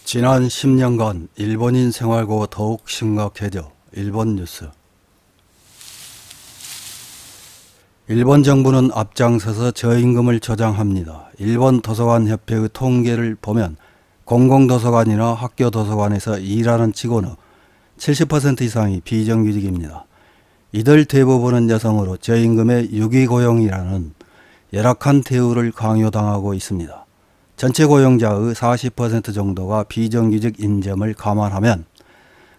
지난 10년간 일본인 생활고 더욱 심각해져. 일본 뉴스. 일본 정부는 앞장서서 저임금을 조장합니다. 일본 도서관협회의 통계를 보면 공공도서관이나 학교 도서관에서 일하는 직원의 70% 이상이 비정규직입니다. 이들 대부분은 여성으로 저임금의 유기고용이라는 열악한 대우를 강요당하고 있습니다. 전체 고용자의 40% 정도가 비정규직인 점을 감안하면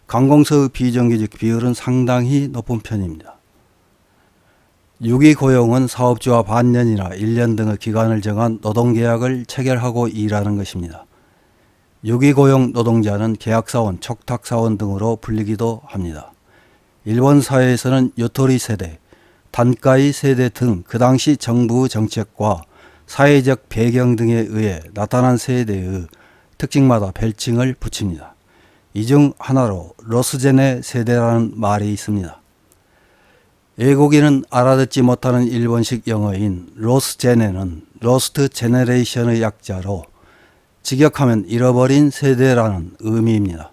관공서의 비정규직 비율은 상당히 높은 편입니다. 유기고용은 사업주와 반년이나 1년 등의 기간을 정한 노동계약을 체결하고 일하는 것입니다. 유기고용 노동자는 계약사원, 촉탁사원 등으로 불리기도 합니다. 일본 사회에서는 요토리 세대, 단가이 세대 등 그 당시 정부 정책과 사회적 배경 등에 의해 나타난 세대의 특징마다 별칭을 붙입니다. 이 중 하나로 로스제네 세대라는 말이 있습니다. 외국인은 알아듣지 못하는 일본식 영어인 로스제네는 로스트 제네레이션의 약자로 직역하면 잃어버린 세대라는 의미입니다.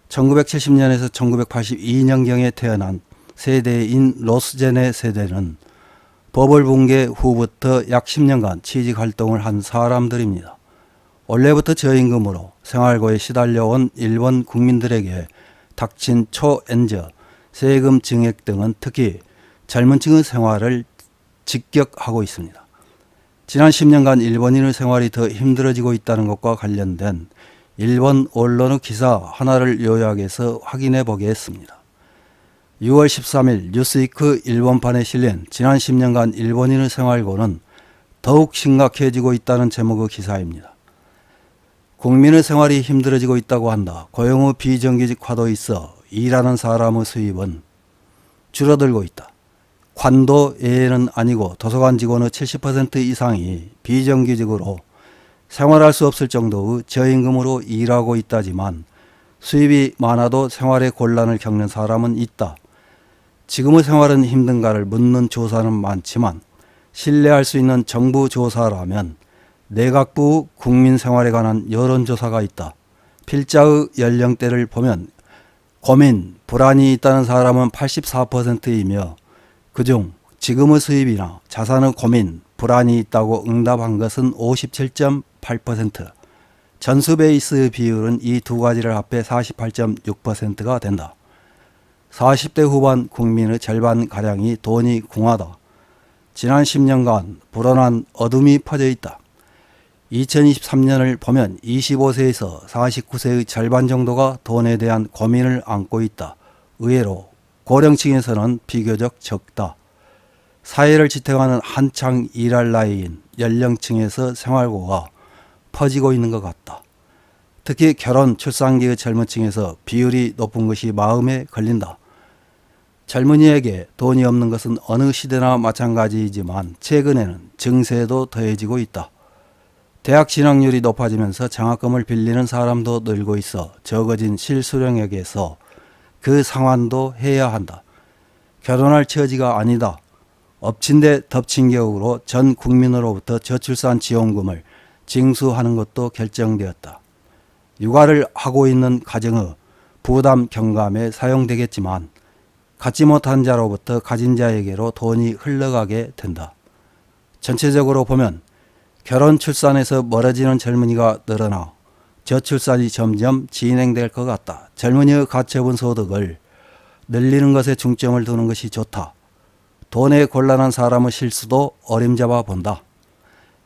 1970년에서 1982년경에 태어난 세대인 로스제네 세대는 버블 붕괴 후부터 약 10년간 취직활동을 한 사람들입니다. 원래부터 저임금으로 생활고에 시달려온 일본 국민들에게 닥친 초엔저, 세금 증액 등은 특히 젊은 층의 생활을 직격하고 있습니다. 지난 10년간 일본인의 생활이 더 힘들어지고 있다는 것과 관련된 일본 언론의 기사 하나를 요약해서 확인해 보겠습니다. 6월 13일 뉴스위크 일본판에 실린 지난 10년간 일본인의 생활고는 더욱 심각해지고 있다는 제목의 기사입니다. 국민의 생활이 힘들어지고 있다고 한다. 고용의 비정규직화도 있어 일하는 사람의 수입은 줄어들고 있다. 관도 외에는 아니고 도서관 직원의 70% 이상이 비정규직으로 생활할 수 없을 정도의 저임금으로 일하고 있다지만 수입이 많아도 생활의 곤란을 겪는 사람은 있다. 지금의 생활은 힘든가를 묻는 조사는 많지만 신뢰할 수 있는 정부 조사라면 내각부 국민생활에 관한 여론조사가 있다. 필자의 연령대를 보면 고민, 불안이 있다는 사람은 84%이며 그중 지금의 수입이나 자산의 고민, 불안이 있다고 응답한 것은 57.8%, 전수 베이스의 비율은 이 두 가지를 합해 48.6%가 된다. 40대 후반 국민의 절반가량이 돈이 궁하다. 지난 10년간 불어난 어둠이 퍼져 있다. 2023년을 보면 25세에서 49세의 절반 정도가 돈에 대한 고민을 안고 있다. 의외로 고령층에서는 비교적 적다. 사회를 지탱하는 한창 일할 나이인 연령층에서 생활고가 퍼지고 있는 것 같다. 특히 결혼, 출산기의 젊은 층에서 비율이 높은 것이 마음에 걸린다. 젊은이에게 돈이 없는 것은 어느 시대나 마찬가지이지만 최근에는 증세도 더해지고 있다. 대학 진학률이 높아지면서 장학금을 빌리는 사람도 늘고 있어 적어진 실수령에게서 그 상환도 해야 한다. 결혼할 처지가 아니다. 엎친 데 덮친 격으로 전 국민으로부터 저출산 지원금을 징수하는 것도 결정되었다. 육아를 하고 있는 가정의 부담 경감에 사용되겠지만 갖지 못한 자로부터 가진 자에게로 돈이 흘러가게 된다. 전체적으로 보면 결혼 출산에서 멀어지는 젊은이가 늘어나 저출산이 점점 진행될 것 같다. 젊은이의 가처분 소득을 늘리는 것에 중점을 두는 것이 좋다. 돈에 곤란한 사람의 실수도 어림잡아 본다.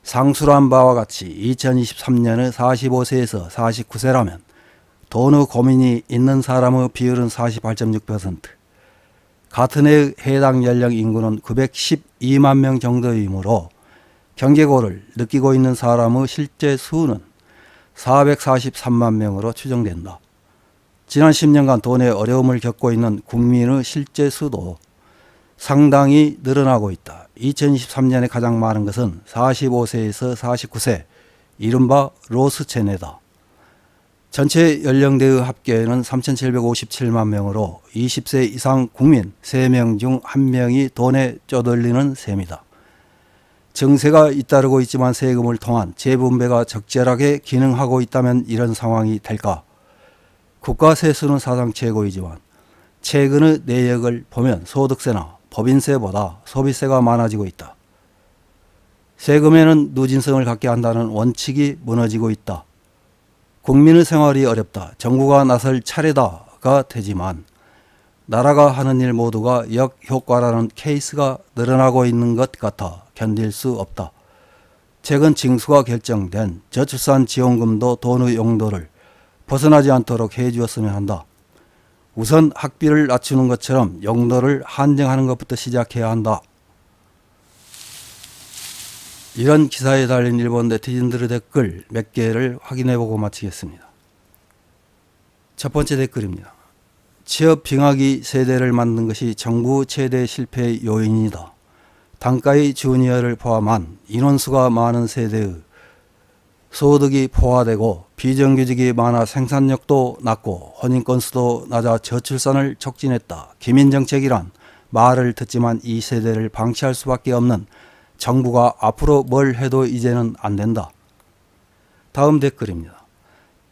상술한 바와 같이 2023년의 45세에서 49세라면 돈의 고민이 있는 사람의 비율은 48.6%, 같은 해의 해당 연령 인구는 912만 명 정도이므로 경제고를 느끼고 있는 사람의 실제 수는 443만 명으로 추정된다. 지난 10년간 돈에 어려움을 겪고 있는 국민의 실제 수도 상당히 늘어나고 있다. 2023년에 가장 많은 것은 45세에서 49세, 이른바 로스체네다. 전체 연령대의 합계는 3,757만 명으로 20세 이상 국민 3명 중 1명이 돈에 쪼들리는 셈이다. 정세가 잇따르고 있지만 세금을 통한 재분배가 적절하게 기능하고 있다면 이런 상황이 될까? 국가 세수는 사상 최고이지만 최근의 내역을 보면 소득세나 법인세보다 소비세가 많아지고 있다. 세금에는 누진성을 갖게 한다는 원칙이 무너지고 있다. 국민의 생활이 어렵다. 정부가 나설 차례다가 되지만 나라가 하는 일 모두가 역효과라는 케이스가 늘어나고 있는 것 같아 견딜 수 없다. 최근 징수가 결정된 저출산 지원금도 돈의 용도를 벗어나지 않도록 해주었으면 한다. 우선 학비를 낮추는 것처럼 용도를 한정하는 것부터 시작해야 한다. 이런 기사에 달린 일본 네티즌들의 댓글 몇 개를 확인해보고 마치겠습니다. 첫 번째 댓글입니다. 취업 빙하기 세대를 만든 것이 정부 최대 실패의 요인이다. 단가의 주니어를 포함한 인원수가 많은 세대의 소득이 포화되고 비정규직이 많아 생산력도 낮고 혼인 건수도 낮아 저출산을 촉진했다. 기민정책이란 말을 듣지만 이 세대를 방치할 수밖에 없는 정부가 앞으로 뭘 해도 이제는 안 된다. 다음 댓글입니다.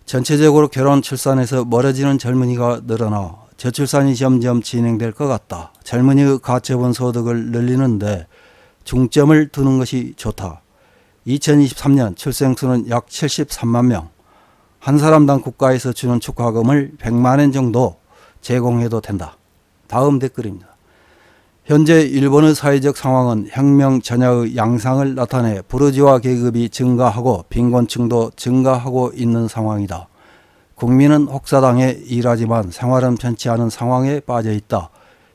전체적으로 결혼 출산에서 멀어지는 젊은이가 늘어나 저출산이 점점 진행될 것 같다. 젊은이의 가처분 소득을 늘리는데 중점을 두는 것이 좋다. 2023년 출생수는 약 73만 명. 한 사람당 국가에서 주는 축하금을 100만 원 정도 제공해도 된다. 다음 댓글입니다. 현재 일본의 사회적 상황은 혁명 전야의 양상을 나타내 부르주아 계급이 증가하고 빈곤층도 증가하고 있는 상황이다. 국민은 혹사당해 일하지만 생활은 편치 않은 상황에 빠져 있다.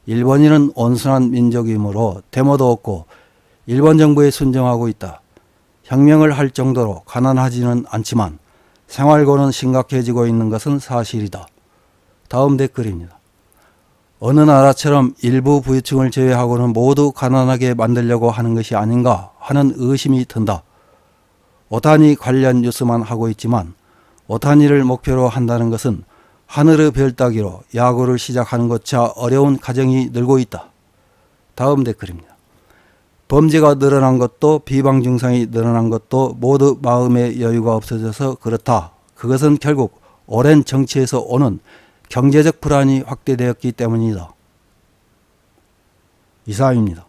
일본인은 온순한 민족이므로 데모도 없고 일본 정부에 순종하고 있다. 혁명을 할 정도로 가난하지는 않지만 생활고는 심각해지고 있는 것은 사실이다. 다음 댓글입니다. 어느 나라처럼 일부 부유층을 제외하고는 모두 가난하게 만들려고 하는 것이 아닌가 하는 의심이 든다. 오타니 관련 뉴스만 하고 있지만 오타니를 목표로 한다는 것은 하늘의 별 따기로 야구를 시작하는 것차 어려운 가정이 늘고 있다. 다음 댓글입니다. 범죄가 늘어난 것도 비방 증상이 늘어난 것도 모두 마음의 여유가 없어져서 그렇다. 그것은 결국 오랜 정치에서 오는 경제적 불안이 확대되었기 때문이다. 이상입니다.